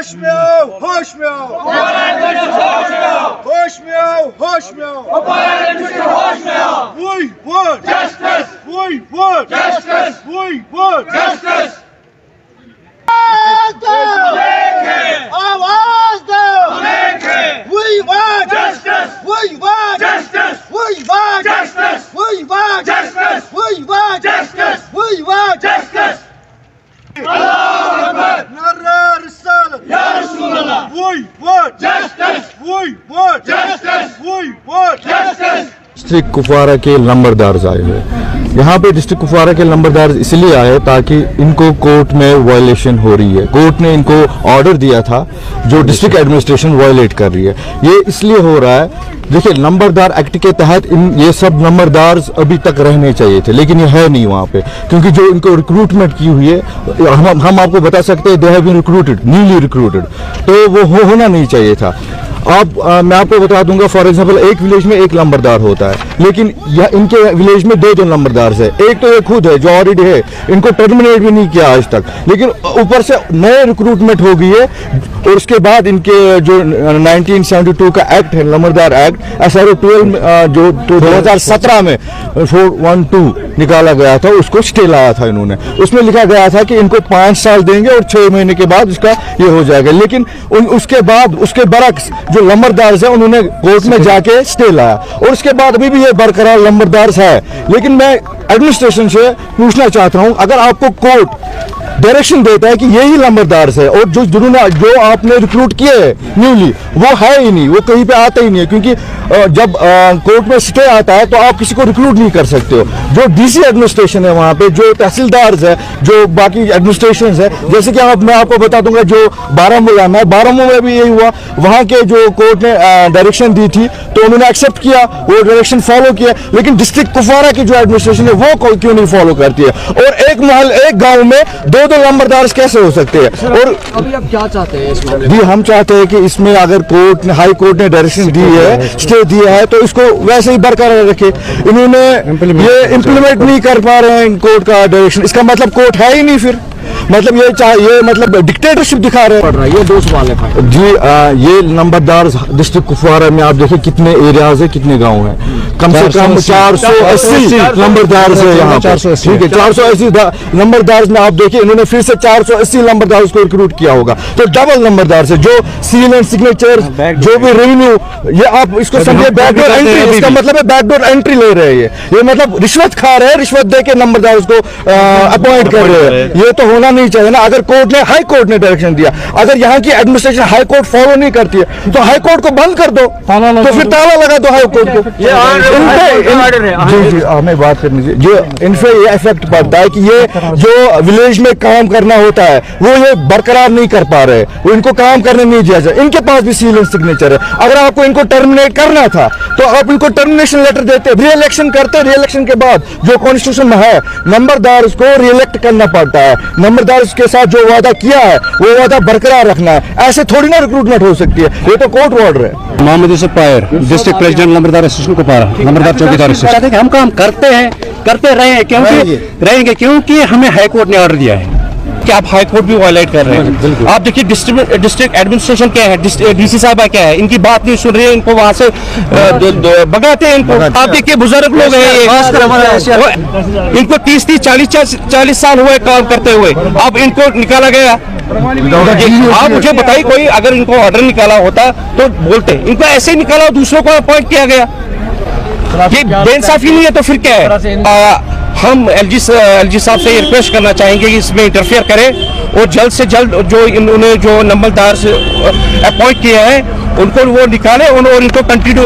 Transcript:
होश में आओ, होश में आओ, होश में आओ, होश में आओ, होश में आओ। We want Justice. We want Justice. We want Justice. आवाज दो, आवाज दो, We want Justice. We want Justice. We want Justice. We want Justice. We want Justice. We want Justice. Allahu Akbar. Nara Risalat. Ya Rasulullah. We want Justice. We want Justice. We want Justice. District Kupwara के नंबरदार आए हुए यहाँ पे district Kupwara के नंबरदार इसलिए आए ताकि इनको कोर्ट में वायलेशन हो रही है। कोर्ट ने इनको ऑर्डर दिया था जो डिस्ट्रिक्ट एडमिनिस्ट्रेशन वायलेट कर रही है। ये इसलिए हो रहा है, देखिए नंबरदार एक्ट के तहत ये सब नंबरदार अभी तक रहने चाहिए थे, लेकिन ये है नहीं वहाँ पे, क्योंकि जो इनको रिक्रूटमेंट की हुई है हम आपको बता सकते हैं, they have been recruited, newly recruited, तो वो होना नहीं चाहिए था। मैं आपको बता दूंगा, फॉर एग्जांपल एक विलेज में एक नंबरदार होता है, लेकिन इनके विलेज में दो नंबरदार है। एक तो ये खुद है जो ऑलरेडी है, इनको टर्मिनेट भी नहीं किया आज तक, लेकिन ऊपर से नए रिक्रूटमेंट हो गई है। और उसके बाद इनके जो 1972 का एक्ट है, नंबरदार एक्ट SRO 12 जो 2017 में 412 निकाला गया था, उसको स्टे लाया था इन्होंने। उसमें लिखा गया था कि इनको 5 साल देंगे और 6 महीने के बाद उसका ये हो जाएगा, लेकिन उसके बाद उसके बरक्स जो नंबरदार है उन्होंने कोर्ट में जाके स्टे लाया, और उसके बाद अभी भी ये बरकरार नंबरदार है। लेकिन मैं एडमिनिस्ट्रेशन से पूछना चाहता हूं, अगर आपको कोर्ट डायरेक्शन देता है कि यही नंबरदार है और जो आपने रिक्रूट किए न्यूली वो है ही नहीं, वो कहीं पे आता ही नहीं है, क्योंकि जब कोर्ट में स्टे आता है तो आप किसी को रिक्रूट नहीं कर सकते हो। जो डीसी एडमिनिस्ट्रेशन है वहाँ पे, जो तहसीलदार है, जो बाकी एडमिनिस्ट्रेशन है, जैसे कि मैं आपको बता दूंगा जो बारामूला में भी यही हुआ। वहाँ के जो कोर्ट ने डायरेक्शन दी थी तो उन्होंने एक्सेप्ट किया, वो डायरेक्शन फॉलो किया, लेकिन डिस्ट्रिक्ट कुपवारा की जो एडमिनिस्ट्रेशन है वो क्यों नहीं फॉलो करती है? और एक गाँव में दो नंबरदार कैसे हो सकते हैं? और अभी आप क्या चाहते हैं इस मामले जी, हम चाहते हैं कि इसमें अगर हाई कोर्ट ने डायरेक्शन दी है, स्टे दिया है, तो इसको वैसे ही बरकरार रखे। इन्होंने ये इम्प्लीमेंट नहीं कर पा रहे हैं कोर्ट का डायरेक्शन, इसका मतलब कोर्ट है ही नहीं, फिर मतलब ये मतलब डिक्टेटरशिप दिखा रहे हैं। ये 2 सवाल है जी। ये नंबरदार डिस्ट्रिक्ट कुपवारा में आप देखिए कितने एरियाज है, कितने गांव हैं, कम से कम 480 नंबरदार है यहाँ पर। ठीक है, 480 नंबरदार में आप देखिए इन्होंने फिर से 480 नंबरदार को रिक्रूट किया होगा, तो डबल नंबरदार से जो सील एंड सिग्नेचर, जो भी रेवेन्यू, ये आप इसको समझिए बैकडोर एंट्री। इसका मतलब है बैकडोर एंट्री ले रहे हैं, ये मतलब रिश्वत खा रहे हैं, रिश्वत दे के नंबरदार को अपॉइंट कर रहे हैं। ये तो होना नहीं चाहिए ना। अगर हाई कोर्ट ने डायरेक्शन दिया, अगर यहाँ की एडमिनिस्ट्रेशन हाई कोर्ट फॉलो नहीं करती है तो हाई कोर्ट को बंद कर दो, तो फिर ताला लगा दो हाई कोर्ट को। जी हमें बात करनी चाहिए। जो इनसे ये इफेक्ट पड़ता है कि ये जो विलेज में काम करना होता है वो ये बरकरार नहीं कर पा रहे, वो इनको काम करने नहीं दिया जाए। इनके पास भी सील एंड सिग्नेचर है। अगर आपको इनको टर्मिनेट करना था तो आप इनको टर्मिनेशन लेटर देते, री-इलेक्शन करते, री-इलेक्शन के बाद जो कॉन्स्टिट्यूशन में है नंबरदार को री-इलेक्ट करना पड़ता है, नंबरदार के साथ जो वादा किया है वो वादा बरकरार रखना है। ऐसे थोड़ी ना रिक्रूटमेंट हो सकती है, ये तो कोर्ट ऑर्डर है। मोहम्मद यूसुफ पायर, डिस्ट्रिक्ट प्रेसिडेंट नंबरदार एसोसिएशन कुपवारा, नंबरदार चौकीदार एसोसिएशन। हम काम करते हैं, करते रहे, क्योंकि हमें हाई कोर्ट ने ऑर्डर दिया है कि आप हाई कोर्ट भी वायलेट कर रहे हैं। आप देखिए डिस्ट्रिक्ट एडमिनिस्ट्रेशन क्या है, डीसी साहबा क्या है, इनकी बात नहीं सुन रही है, इनको वहां से भगाते हैं इनको। आप देखिए बुजुर्ग लोग हैं, इनको 30-40 साल हुए काम करते हुए, अब इनको निकाला गया। आप मुझे बताइए, कोई अगर इनको ऑर्डर निकाला होता तो बोलते, इनको ऐसे ही निकाला, दूसरों को अपॉइंट किया गया, ये बेइंसाफी नहीं है तो फिर क्या है? हम एलजी साहब से रिक्वेस्ट करना चाहेंगे कि इसमें इंटरफेयर करें और जल्द से जल्द जो इन्होंने जो नंबरदार से अपॉइंट किए हैं उनको वो निकालें और इनको कंटिन्यू